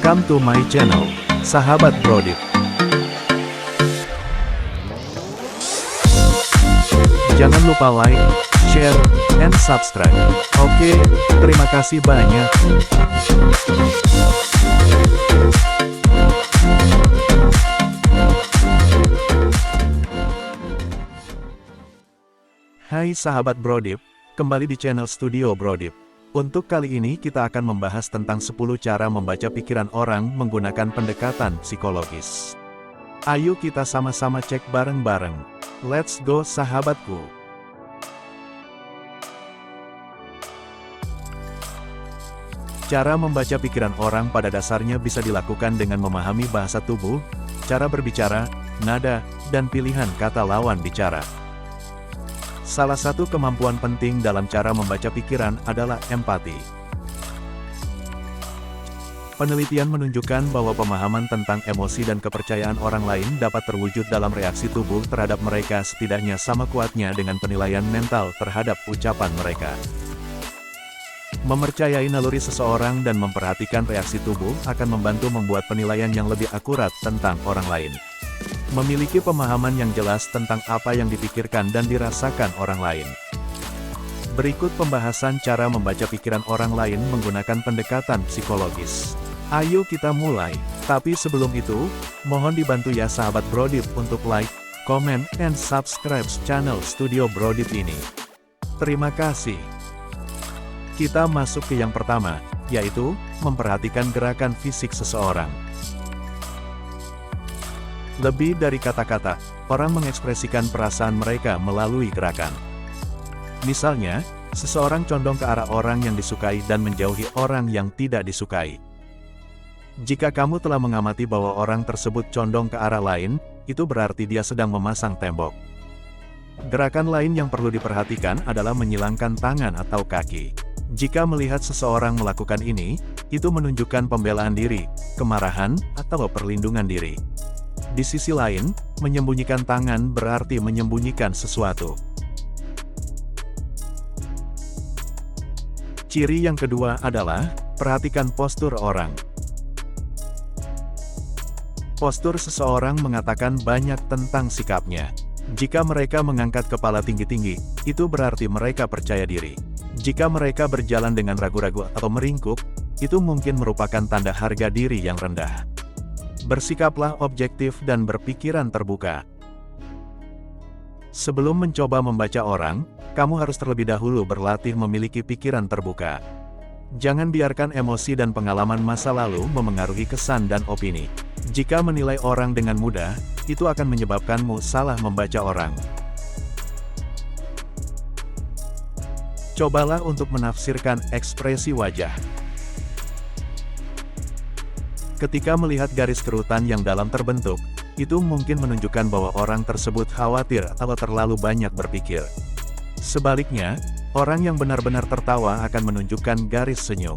Welcome to my channel, Sahabat Brodip. Jangan lupa like, share, and subscribe. Oke, terima kasih banyak. Hai sahabat Brodip, kembali di channel Studio Brodip. Untuk kali ini kita akan membahas tentang 10 cara membaca pikiran orang menggunakan pendekatan psikologis. Ayo kita sama-sama cek bareng-bareng. Let's go sahabatku. Cara membaca pikiran orang pada dasarnya bisa dilakukan dengan memahami bahasa tubuh, cara berbicara, nada, dan pilihan kata lawan bicara. Salah satu kemampuan penting dalam cara membaca pikiran adalah empati. Penelitian menunjukkan bahwa pemahaman tentang emosi dan kepercayaan orang lain dapat terwujud dalam reaksi tubuh terhadap mereka setidaknya sama kuatnya dengan penilaian mental terhadap ucapan mereka. Mempercayai naluri seseorang dan memperhatikan reaksi tubuh akan membantu membuat penilaian yang lebih akurat tentang orang lain. Memiliki pemahaman yang jelas tentang apa yang dipikirkan dan dirasakan orang lain. Berikut pembahasan cara membaca pikiran orang lain menggunakan pendekatan psikologis. Ayo kita mulai. Tapi sebelum itu, mohon dibantu ya sahabat Brodip untuk like, comment, and subscribe channel Studio Brodip ini. Terima kasih. Kita masuk ke yang pertama, yaitu memperhatikan gerakan fisik seseorang. Lebih dari kata-kata, orang mengekspresikan perasaan mereka melalui gerakan. Misalnya, seseorang condong ke arah orang yang disukai dan menjauhi orang yang tidak disukai. Jika kamu telah mengamati bahwa orang tersebut condong ke arah lain, itu berarti dia sedang memasang tembok. Gerakan lain yang perlu diperhatikan adalah menyilangkan tangan atau kaki. Jika melihat seseorang melakukan ini, itu menunjukkan pembelaan diri, kemarahan, atau perlindungan diri. Di sisi lain, menyembunyikan tangan berarti menyembunyikan sesuatu. Ciri yang kedua adalah, perhatikan postur orang. Postur seseorang mengatakan banyak tentang sikapnya. Jika mereka mengangkat kepala tinggi-tinggi, itu berarti mereka percaya diri. Jika mereka berjalan dengan ragu-ragu atau meringkuk, itu mungkin merupakan tanda harga diri yang rendah. Bersikaplah objektif dan berpikiran terbuka. Sebelum mencoba membaca orang, kamu harus terlebih dahulu berlatih memiliki pikiran terbuka. Jangan biarkan emosi dan pengalaman masa lalu memengaruhi kesan dan opini. Jika menilai orang dengan mudah, itu akan menyebabkanmu salah membaca orang. Cobalah untuk menafsirkan ekspresi wajah. Ketika melihat garis kerutan yang dalam terbentuk, itu mungkin menunjukkan bahwa orang tersebut khawatir atau terlalu banyak berpikir. Sebaliknya, orang yang benar-benar tertawa akan menunjukkan garis senyum.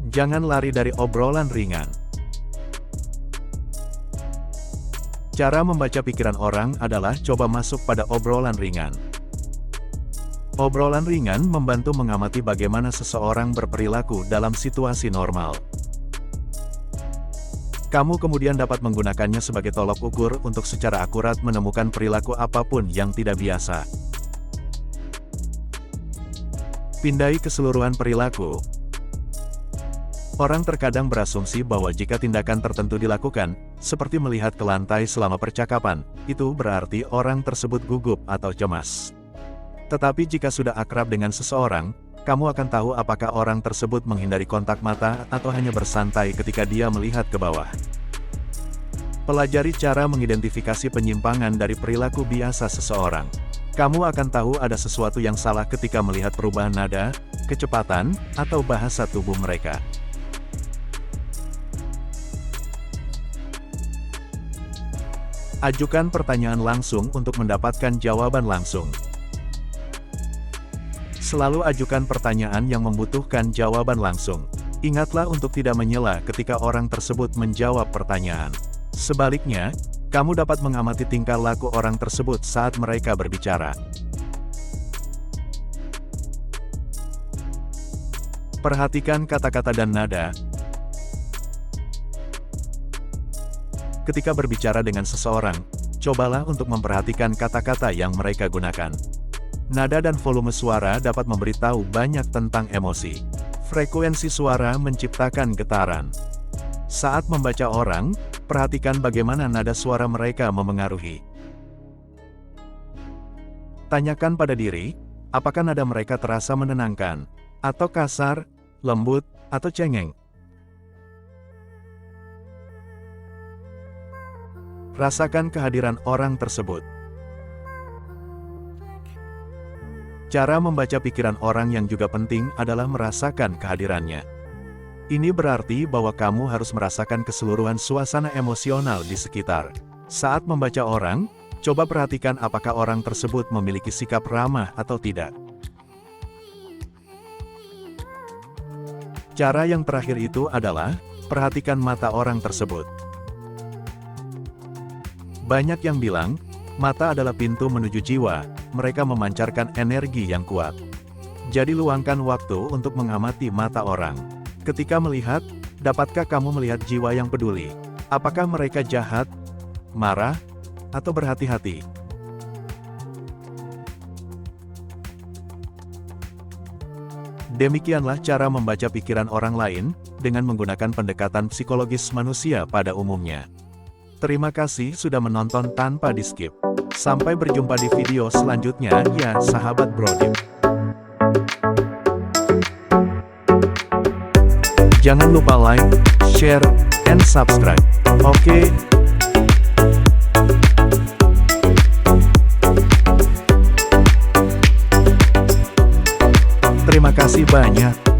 Jangan lari dari obrolan ringan. Cara membaca pikiran orang adalah coba masuk pada obrolan ringan. Obrolan ringan membantu mengamati bagaimana seseorang berperilaku dalam situasi normal. Kamu kemudian dapat menggunakannya sebagai tolok ukur untuk secara akurat menemukan perilaku apapun yang tidak biasa. Pindai keseluruhan perilaku. Orang terkadang berasumsi bahwa jika tindakan tertentu dilakukan, seperti melihat ke lantai selama percakapan, itu berarti orang tersebut gugup atau cemas. Tetapi jika sudah akrab dengan seseorang, kamu akan tahu apakah orang tersebut menghindari kontak mata atau hanya bersantai ketika dia melihat ke bawah. Pelajari cara mengidentifikasi penyimpangan dari perilaku biasa seseorang. Kamu akan tahu ada sesuatu yang salah ketika melihat perubahan nada, kecepatan, atau bahasa tubuh mereka. Ajukan pertanyaan langsung untuk mendapatkan jawaban langsung. Selalu ajukan pertanyaan yang membutuhkan jawaban langsung. Ingatlah untuk tidak menyela ketika orang tersebut menjawab pertanyaan. Sebaliknya, kamu dapat mengamati tingkah laku orang tersebut saat mereka berbicara. Perhatikan kata-kata dan nada. Ketika berbicara dengan seseorang, cobalah untuk memperhatikan kata-kata yang mereka gunakan. Nada dan volume suara dapat memberitahu banyak tentang emosi. Frekuensi suara menciptakan getaran. Saat membaca orang, perhatikan bagaimana nada suara mereka memengaruhi. Tanyakan pada diri, apakah nada mereka terasa menenangkan, atau kasar, lembut, atau cengeng? Rasakan kehadiran orang tersebut. Cara membaca pikiran orang yang juga penting adalah merasakan kehadirannya. Ini berarti bahwa kamu harus merasakan keseluruhan suasana emosional di sekitar. Saat membaca orang, coba perhatikan apakah orang tersebut memiliki sikap ramah atau tidak. Cara yang terakhir itu adalah, perhatikan mata orang tersebut. Banyak yang bilang, mata adalah pintu menuju jiwa, mereka memancarkan energi yang kuat. Jadi luangkan waktu untuk mengamati mata orang. Ketika melihat, dapatkah kamu melihat jiwa yang peduli? Apakah mereka jahat, marah, atau berhati-hati? Demikianlah cara membaca pikiran orang lain, dengan menggunakan pendekatan psikologis manusia pada umumnya. Terima kasih sudah menonton tanpa di-skip. Sampai berjumpa di video selanjutnya ya sahabat Brodim. Jangan lupa like, share, and subscribe. Oke? Terima kasih banyak.